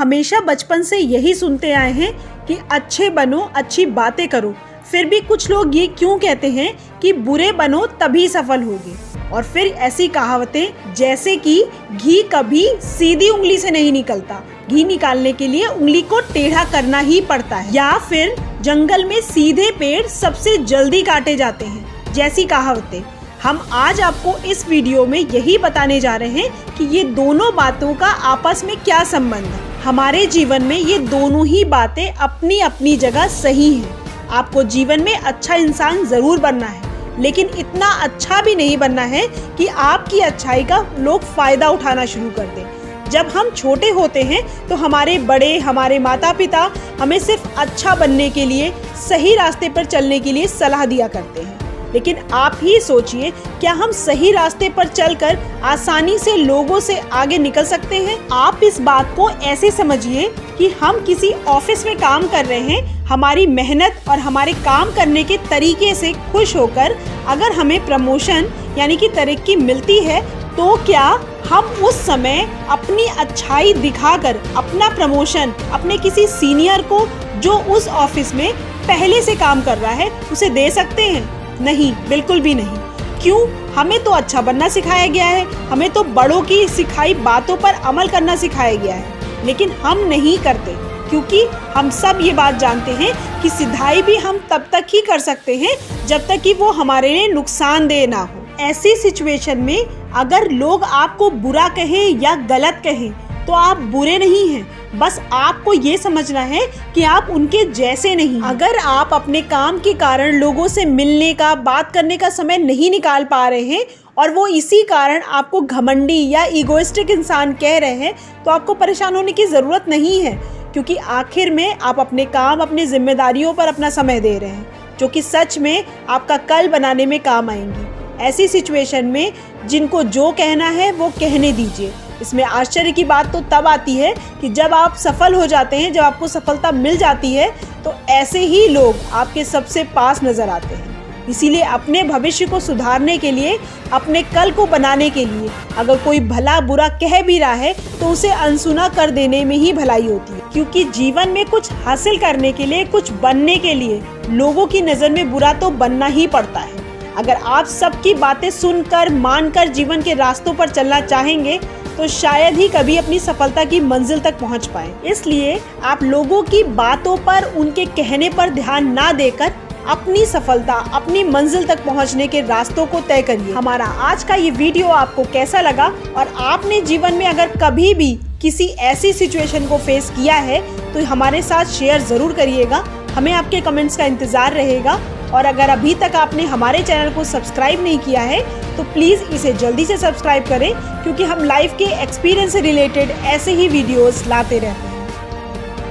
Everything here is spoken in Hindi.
हमेशा बचपन से यही सुनते आए हैं कि अच्छे बनो, अच्छी बातें करो। फिर भी कुछ लोग ये क्यों कहते हैं कि बुरे बनो तभी सफल होगे। और फिर ऐसी कहावतें जैसे कि घी कभी सीधी उंगली से नहीं निकलता, घी निकालने के लिए उंगली को टेढ़ा करना ही पड़ता है, या फिर जंगल में सीधे पेड़ सबसे जल्दी काटे जाते हैं जैसी कहावतें। हम आज आपको इस वीडियो में यही बताने जा रहे हैं कि ये दोनों बातों का आपस में क्या संबंध है। हमारे जीवन में ये दोनों ही बातें अपनी अपनी जगह सही हैं। आपको जीवन में अच्छा इंसान जरूर बनना है, लेकिन इतना अच्छा भी नहीं बनना है कि आपकी अच्छाई का लोग फायदा उठाना शुरू कर दें। जब हम छोटे होते हैं तो हमारे बड़े, हमारे माता पिता हमें सिर्फ अच्छा बनने के लिए, सही रास्ते पर चलने के लिए सलाह दिया करते हैं। लेकिन आप ही सोचिए, क्या हम सही रास्ते पर चलकर आसानी से लोगों से आगे निकल सकते हैं? आप इस बात को ऐसे समझिए कि हम किसी ऑफिस में काम कर रहे हैं। हमारी मेहनत और हमारे काम करने के तरीके से खुश होकर अगर हमें प्रमोशन यानी कि तरक्की मिलती है, तो क्या हम उस समय अपनी अच्छाई दिखाकर अपना प्रमोशन अपने किसी सीनियर को जो उस ऑफिस में पहले से काम कर रहा है उसे दे सकते हैं? नहीं, बिल्कुल भी नहीं। क्यों? हमें तो अच्छा बनना सिखाया गया है, हमें तो बड़ों की सिखाई बातों पर अमल करना सिखाया गया है, लेकिन हम नहीं करते, क्योंकि हम सब ये बात जानते हैं कि सिधाई भी हम तब तक ही कर सकते हैं जब तक कि वो हमारे लिए नुकसानदेह ना हो। ऐसी सिचुएशन में अगर लोग आपको बुरा कहें या गलत कहें तो आप बुरे नहीं हैं, बस आपको ये समझना है कि आप उनके जैसे नहीं। अगर आप अपने काम के कारण लोगों से मिलने का, बात करने का समय नहीं निकाल पा रहे हैं और वो इसी कारण आपको घमंडी या इगोइस्टिक इंसान कह रहे हैं, तो आपको परेशान होने की ज़रूरत नहीं है, क्योंकि आखिर में आप अपने काम, अपनी जिम्मेदारियों पर अपना समय दे रहे हैं, जो कि सच में आपका कल बनाने में काम आएंगी। ऐसी सिचुएशन में जिनको जो कहना है वो कहने दीजिए। इसमें आश्चर्य की बात तो तब आती है कि जब आप सफल हो जाते हैं, जब आपको सफलता मिल जाती है, तो ऐसे ही लोग आपके सबसे पास नजर आते हैं। इसीलिए अपने भविष्य को सुधारने के लिए, अपने कल को बनाने के लिए अगर कोई भला बुरा कह भी रहा है तो उसे अनसुना कर देने में ही भलाई होती है, क्योंकि जीवन में कुछ हासिल करने के लिए, कुछ बनने के लिए लोगों की नज़र में बुरा तो बनना ही पड़ता है। अगर आप सबकी बातें सुनकर, मानकर जीवन के रास्तों पर चलना चाहेंगे तो शायद ही कभी अपनी सफलता की मंजिल तक पहुंच पाएं। इसलिए आप लोगों की बातों पर, उनके कहने पर ध्यान ना देकर अपनी सफलता, अपनी मंजिल तक पहुंचने के रास्तों को तय करिए। हमारा आज का ये वीडियो आपको कैसा लगा, और आपने जीवन में अगर कभी भी किसी ऐसी सिचुएशन को फेस किया है तो हमारे साथ शेयर ज़रूर करिएगा। हमें आपके कमेंट्स का इंतज़ार रहेगा। और अगर अभी तक आपने हमारे चैनल को सब्सक्राइब नहीं किया है तो प्लीज़ इसे जल्दी से सब्सक्राइब करें, क्योंकि हम लाइफ के एक्सपीरियंस से रिलेटेड ऐसे ही वीडियोस लाते रहते हैं।